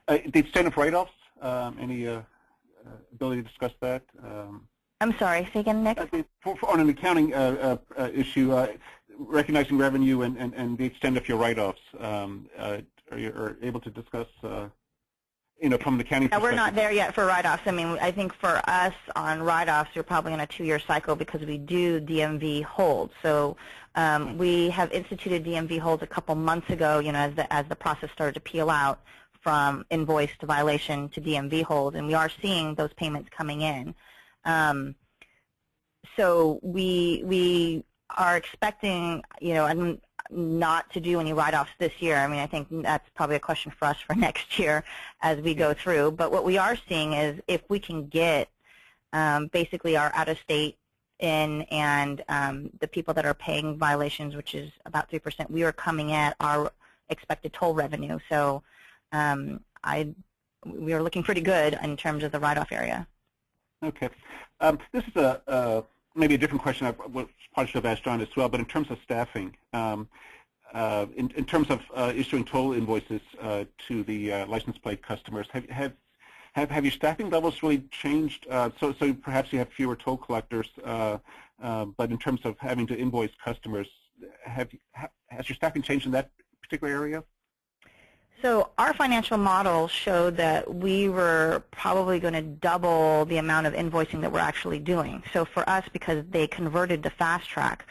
The extent of write-offs, any ability to discuss that? I'm sorry, say again, Nick? On an accounting issue, recognizing revenue and the extent of your write-offs, are you able to discuss, from the accounting perspective? We're not there yet for write-offs. I mean, I think for us on write-offs, we're probably on a 2-year cycle because we do DMV hold. So we have instituted DMV holds a couple months ago, as the process started to peel out from invoice to violation to DMV hold, and we are seeing those payments coming in. So we are expecting, not to do any write-offs this year. I mean, I think that's probably a question for us for next year as we go through. But what we are seeing is if we can get basically our out-of-state in and the people that are paying violations, which is about 3%, we are coming at our expected toll revenue. So we are looking pretty good in terms of the write-off area. Okay. This is maybe a different question I probably should have asked John as well, but in terms of staffing, in terms of issuing toll invoices to the license plate customers, have your staffing levels really changed? So perhaps you have fewer toll collectors, but in terms of having to invoice customers, has your staffing changed in that particular area? So our financial model showed that we were probably going to double the amount of invoicing that we're actually doing. So for us, because they converted to fast track,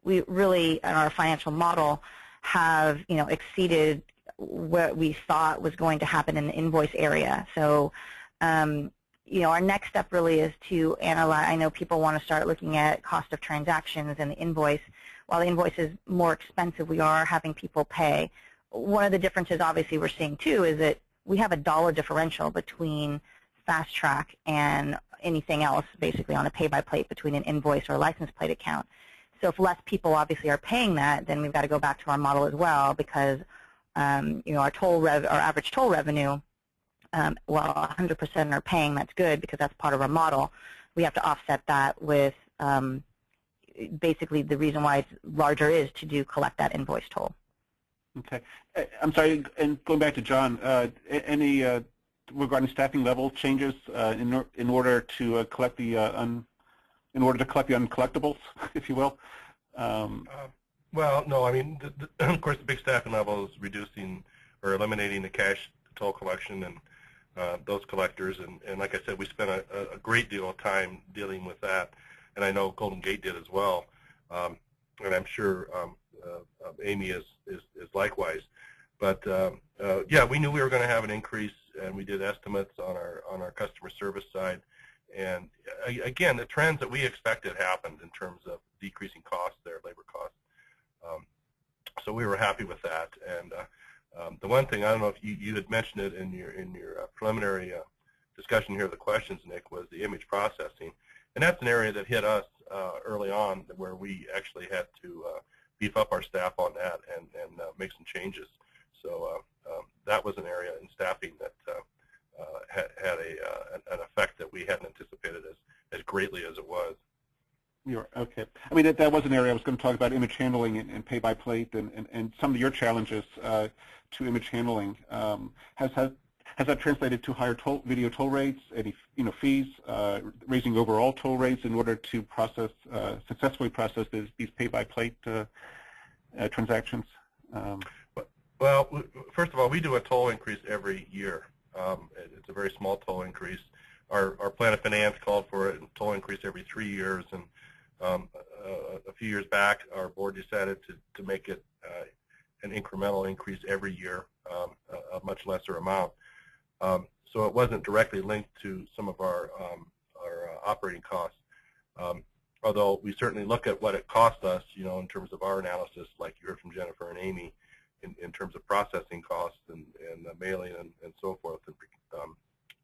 we really, in our financial model, have exceeded what we thought was going to happen in the invoice area. So our next step really is to analyze. I know people want to start looking at cost of transactions and the invoice. While the invoice is more expensive, we are having people pay. One of the differences, obviously, we're seeing, too, is that we have a dollar differential between fast track and anything else, basically, on a pay-by-plate between an invoice or a license plate account. So if less people, obviously, are paying that, then we've got to go back to our model as well because, our average toll revenue, while 100% are paying, that's good because that's part of our model. We have to offset that with basically the reason why it's larger is to collect that invoice toll. Okay. I'm sorry, and going back to John, any regarding staffing level changes in order to collect the uncollectibles, if you will? Well, no. I mean, of course, the big staffing level is reducing or eliminating the cash toll collection and those collectors. And like I said, we spent a great deal of time dealing with that, and I know Golden Gate did as well. And I'm sure Amy is likewise. But yeah, we knew we were going to have an increase, and we did estimates on our customer service side. And again, the trends that we expected happened in terms of decreasing costs there, labor costs. So we were happy with that. And the one thing, I don't know if you had mentioned it in your preliminary discussion here of the questions, Nick, was the image processing. And that's an area that hit us early on where we actually had to beef up our staff on that and make some changes. So that was an area in staffing that had an effect that we hadn't anticipated as greatly as it was. Okay. I mean, that was an area I was going to talk about, image handling and pay-by-plate and some of your challenges to image handling. Has that translated to higher video toll rates, any fees, raising overall toll rates in order to successfully process these pay-by-plate transactions? Well, first of all, we do a toll increase every year, It's a very small toll increase. Our plan of finance called for a toll increase every 3 years, and a few years back, our board decided to make it an incremental increase every year, a much lesser amount. So it wasn't directly linked to some of our operating costs. Although we certainly look at what it cost us, in terms of our analysis, like you heard from Jennifer and Amy, in terms of processing costs and mailing and so forth, and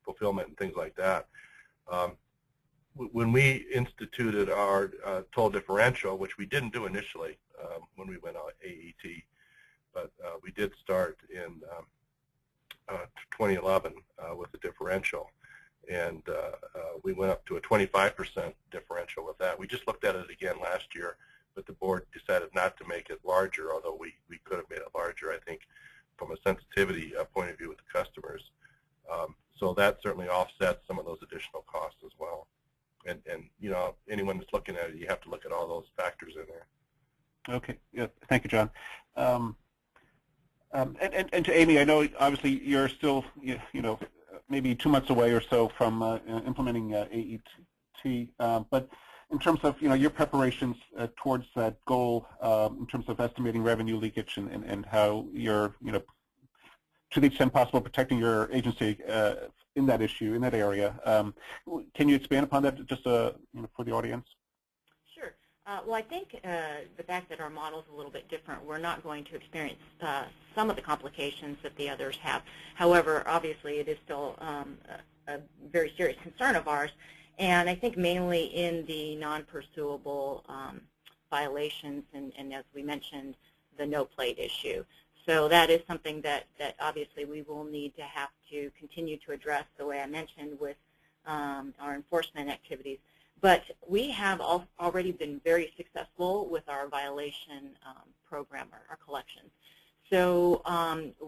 fulfillment and things like that. When we instituted our toll differential, which we didn't do initially when we went on AET, but we did start in 2011 with the differential, and we went up to a 25% differential with that. We just looked at it again last year, but the board decided not to make it larger, although we could have made it larger, I think, from a sensitivity point of view with the customers. So that certainly offsets some of those additional costs as well. And anyone that's looking at it, you have to look at all those factors in there. Okay. Yeah. Thank you, John. And to Amy, I know obviously you're still, maybe 2 months away or so from implementing AET, but in terms of your preparations towards that goal, in terms of estimating revenue leakage and how you're to the extent possible protecting your agency in that issue, in that area, can you expand upon that just for the audience? Sure. Well, I think the fact that our model is a little bit different, we're not going to experience some of the complications that the others have. However, obviously, it is still a very serious concern of ours, and I think mainly in the non-pursuable violations, and as we mentioned, the no-plate issue. So that is something that obviously we will need to have to continue to address, the way I mentioned, with our enforcement activities. But we have already been very successful with our violation program, our collections. So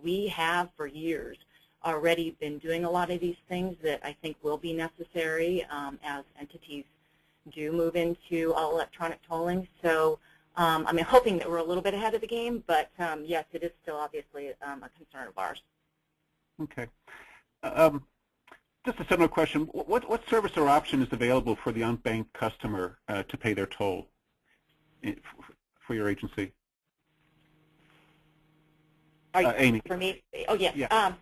we have for years already been doing a lot of these things that I think will be necessary as entities do move into all electronic tolling. So I'm hoping that we're a little bit ahead of the game, but yes, it is still obviously a concern of ours. Okay. Just a similar question. What service or option is available for the unbanked customer to pay their toll for your agency? Amy. For me? Oh, yes. Yeah.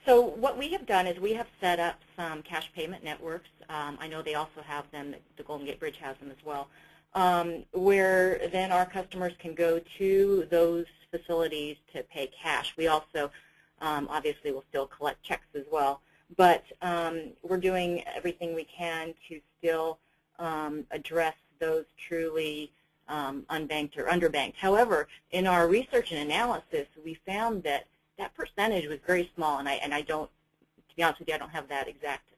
So what we have done is we have set up some cash payment networks. I know they also have them, the Golden Gate Bridge has them as well, where then our customers can go to those facilities to pay cash. We also obviously will still collect checks as well. But we're doing everything we can to still address those truly unbanked or underbanked. However, in our research and analysis, we found that that percentage was very small, and I don't, to be honest with you, I don't have that exact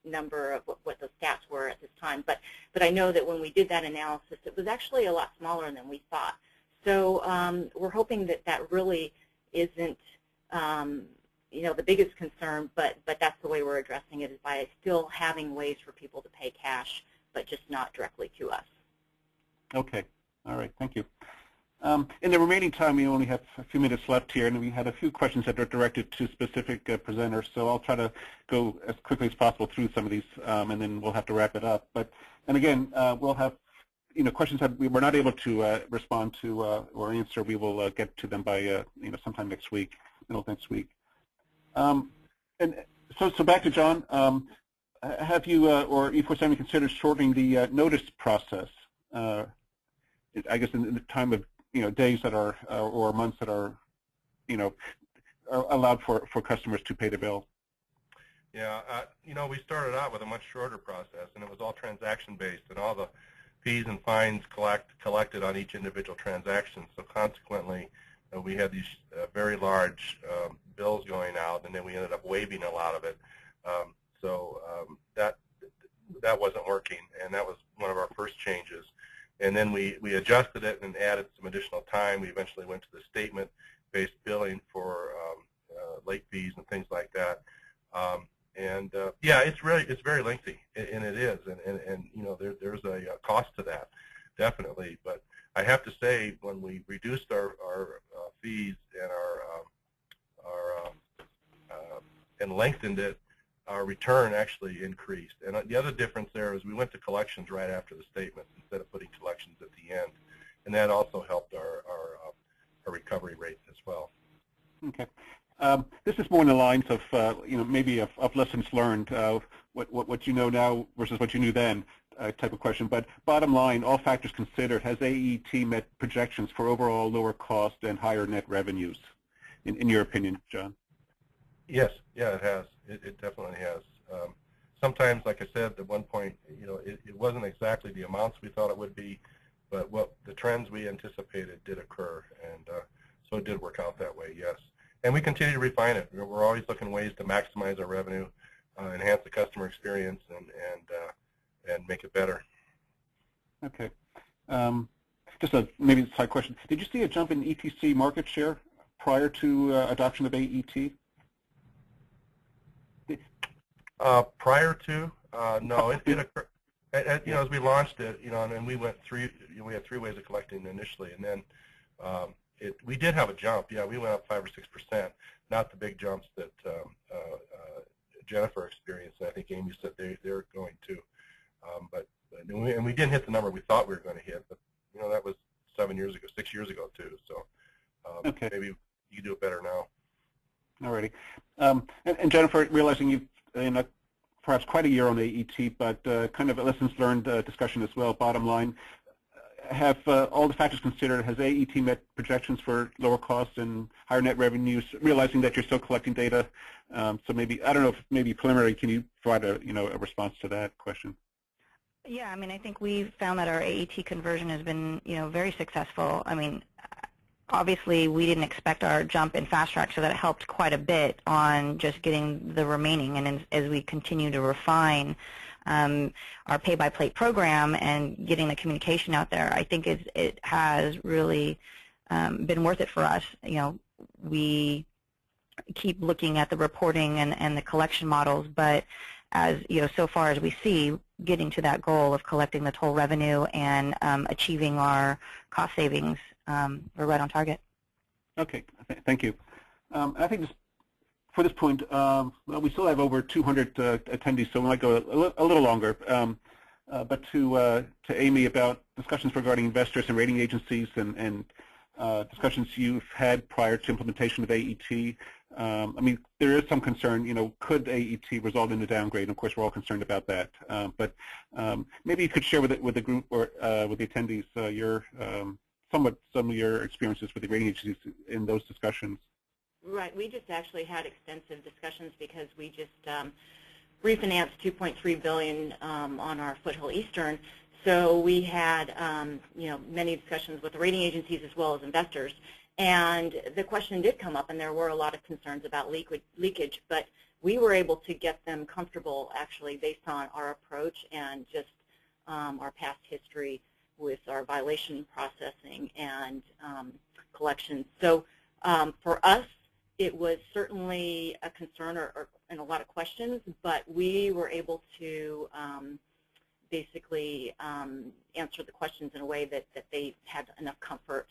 number of what the stats were at this time. But I know that when we did that analysis, it was actually a lot smaller than we thought. So we're hoping that that really isn't the biggest concern, but that's the way we're addressing it, is by still having ways for people to pay cash, but just not directly to us. Okay. All right. Thank you. In the remaining time, we only have a few minutes left here, and we had a few questions that are directed to specific presenters, so I'll try to go as quickly as possible through some of these, and then we'll have to wrap it up. And again, we'll have questions that we were not able to respond to or answer. We will get to them by sometime next week, middle of next week. And so back to John. Have you or E470 considered shortening the notice process? I guess in the time of days that are or months that are are allowed for customers to pay the bill. Yeah, we started out with a much shorter process, and it was all transaction based, and all the fees and fines collected on each individual transaction. So consequently, we had these very large bills going out, and then we ended up waiving a lot of it. So that wasn't working, and that was one of our first changes. And then we adjusted it and added some additional time. We eventually went to the statement-based billing for late fees and things like that. Yeah, it's very lengthy, and it is, and there's a cost to that, definitely. But I have to say, when we reduced our fees and our lengthened it, our return actually increased. And the other difference there is we went to collections right after the statement instead of putting collections at the end, and that also helped our recovery rate as well. Okay. This is more in the lines of, maybe of lessons learned, what you know now versus what you knew then type of question. But bottom line, all factors considered, has AET met projections for overall lower cost and higher net revenues, in your opinion, John? Yes, yeah, it has. It definitely has. Sometimes, like I said, at one point, it wasn't exactly the amounts we thought it would be, but what the trends we anticipated did occur, and so it did work out that way, yes. And we continue to refine it. We're always looking ways to maximize our revenue, enhance the customer experience, and make it better. Okay. Just maybe a side question. Did you see a jump in ETC market share prior to adoption of AET? Prior to, no, it occurred. As we launched it, and we went through, we had 3 ways of collecting initially, and then we did have a jump. Yeah, we went up 5 or 6%, not the big jumps that Jennifer experienced. And I think Amy said they're going to, and we didn't hit the number we thought we were going to hit. But that was 6 years ago too. So okay. Maybe you can do it better now. Alrighty. And Jennifer, realizing you've perhaps quite a year on AET, but kind of a lessons learned discussion as well. Bottom line, have all the factors considered, has AET met projections for lower costs and higher net revenues, realizing that you're still collecting data? So maybe, I don't know if maybe preliminary, can you provide a response to that question? Yeah, I mean, I think we've found that our AET conversion has been, very successful. I mean, obviously, we didn't expect our jump in fast track, so that helped quite a bit on just getting the remaining. And as we continue to refine our pay-by-plate program and getting the communication out there, I think it has really been worth it for us. We keep looking at the reporting and the collection models, but as so far as we see, getting to that goal of collecting the toll revenue and achieving our cost savings, we're right on target. Okay, thank you. I think for this point, we still have over 200 attendees, so we might go a little longer. But to Amy about discussions regarding investors and rating agencies and discussions you've had prior to implementation of AET. I mean, there is some concern, could AET result in a downgrade? And of course, we're all concerned about that. But maybe you could share with the group or with the attendees some of your experiences with the rating agencies in those discussions. Right. We just actually had extensive discussions because we just refinanced $2.3 billion on our Foothill Eastern. So we had, many discussions with the rating agencies as well as investors. And the question did come up, and there were a lot of concerns about leakage, but we were able to get them comfortable, actually, based on our approach and just our past history with our violation processing and collections. So for us, it was certainly a concern and a lot of questions, but we were able to basically answer the questions in a way that they had enough comfort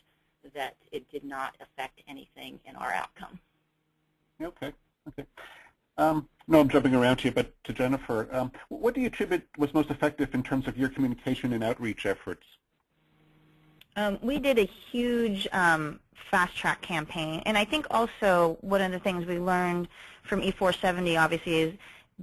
that it did not affect anything in our outcome. Okay. No, I'm jumping around here, but to Jennifer, what do you attribute was most effective in terms of your communication and outreach efforts? We did a huge fast track campaign, and I think also one of the things we learned from E470 obviously is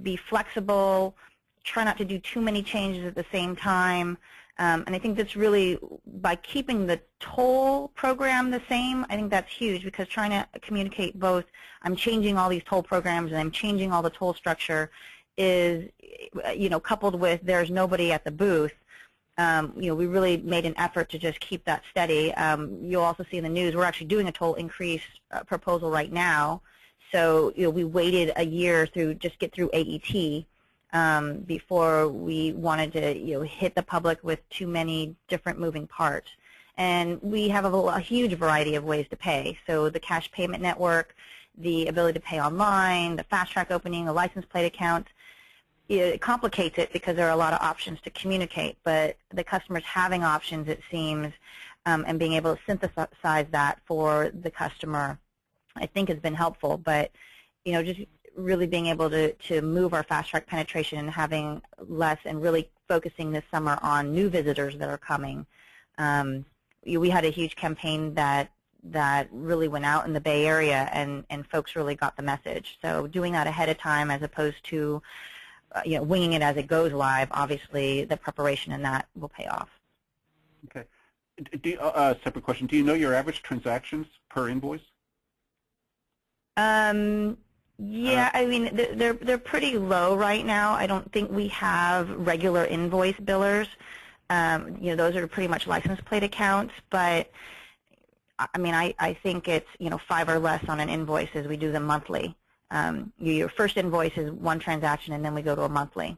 be flexible, try not to do too many changes at the same time, and I think that's really, by keeping the toll program the same, I think that's huge, because trying to communicate both, I'm changing all these toll programs and I'm changing all the toll structure is, coupled with there's nobody at the booth. We really made an effort to just keep that steady. You'll also see in the news we're actually doing a toll increase proposal right now. So we waited a year to just get through AET before we wanted to hit the public with too many different moving parts. And we have a huge variety of ways to pay. So the cash payment network, the ability to pay online, the fast track opening, the license plate account. It complicates it because there are a lot of options to communicate, but the customers having options, it seems, and being able to synthesize that for the customer, I think has been helpful. But just really being able to move our fast track penetration and having less and really focusing this summer on new visitors that are coming. We had a huge campaign that really went out in the Bay Area, and folks really got the message. So doing that ahead of time as opposed to winging it as it goes live, obviously the preparation in that will pay off. Okay. Separate question. Do you know your average transactions per invoice? Yeah, I mean they're pretty low right now. I don't think we have regular invoice billers. Those are pretty much license plate accounts, but I mean I think it's 5 or less on an invoice as we do them monthly. Your first invoice is one transaction, and then we go to a monthly.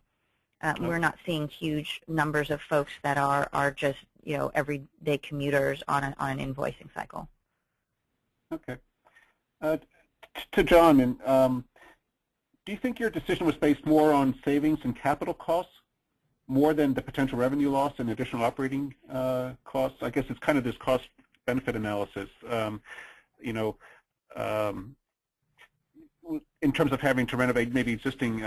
We're not seeing huge numbers of folks that are just everyday commuters on an invoicing cycle. Okay. To John, do you think your decision was based more on savings and capital costs, more than the potential revenue loss and additional operating costs? I guess it's kind of this cost-benefit analysis. In terms of having to renovate maybe existing,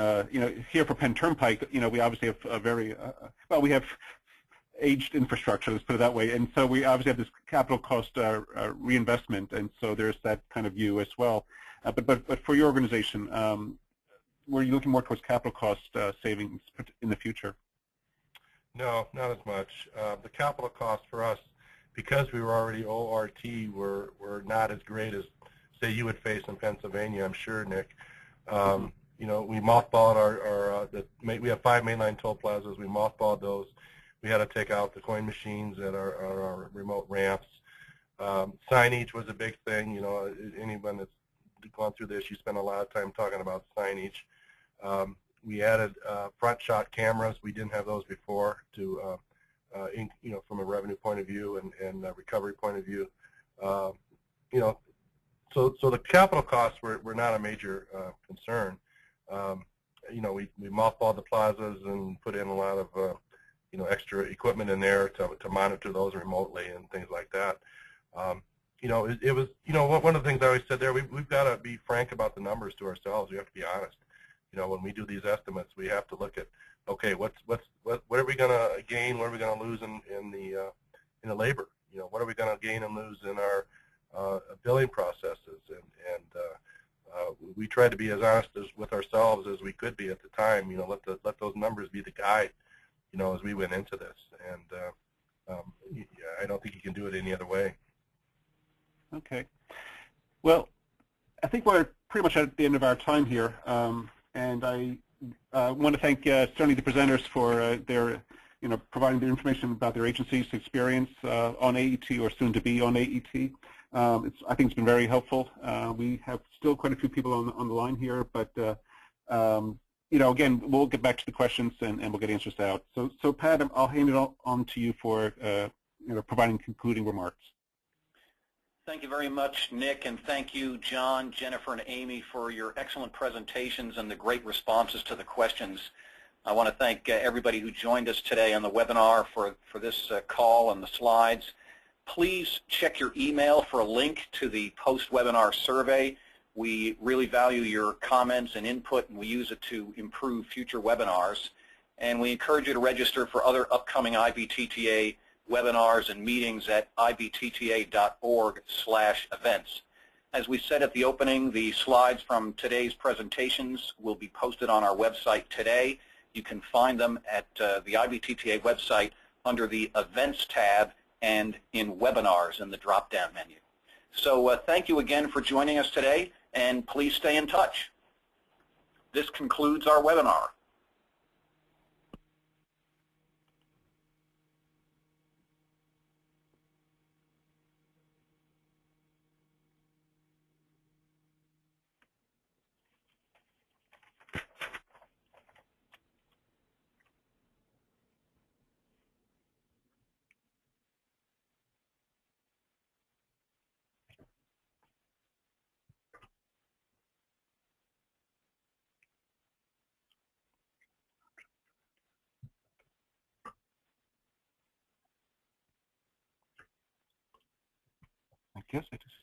here for Penn Turnpike, we obviously have a very, we have aged infrastructure, let's put it that way, and so we obviously have this capital cost reinvestment, and so there's that kind of view as well. But for your organization, were you looking more towards capital cost savings in the future? No, not as much. The capital costs for us, because we were already ORT, were not as great as, say, you would face in Pennsylvania, I'm sure, Nick. We mothballed we have 5 mainline toll plazas. We mothballed those. We had to take out the coin machines at our remote ramps. Signage was a big thing. Anyone that's gone through this, you spend a lot of time talking about signage. We added front shot cameras. We didn't have those before to, from a revenue point of view and a recovery point of view. So the capital costs were not a major concern. We mothballed the plazas and put in a lot of extra equipment in there to monitor those remotely and things like that. It was one of the things I always said there. We've got to be frank about the numbers to ourselves. We have to be honest. When we do these estimates, we have to look at, okay, what are we going to gain? What are we going to lose in the labor? What are we going to gain and lose in our billing processes? And we tried to be as honest with ourselves as we could be at the time. Let those numbers be the guide. As we went into this, and I don't think you can do it any other way. Okay. Well, I think we're pretty much at the end of our time here, and I want to thank certainly the presenters for their, providing the information about their agency's experience on AET or soon to be on AET. I think it's been very helpful. We have still quite a few people on the line here, but again, we'll get back to the questions and we'll get answers out. So Pat, I'll hand it on to you for providing concluding remarks. Thank you very much, Nick, and thank you, John, Jennifer, and Amy, for your excellent presentations and the great responses to the questions. I want to thank everybody who joined us today on the webinar for this call and the slides. Please check your email for a link to the post-webinar survey. We really value your comments and input, and we use it to improve future webinars. And we encourage you to register for other upcoming IBTTA webinars and meetings at ibtta.org/events. As we said at the opening, the slides from today's presentations will be posted on our website today. You can find them at the IBTTA website under the Events tab and in Webinars in the drop-down menu. So thank you again for joining us today, and please stay in touch. This concludes our webinar. I guess I just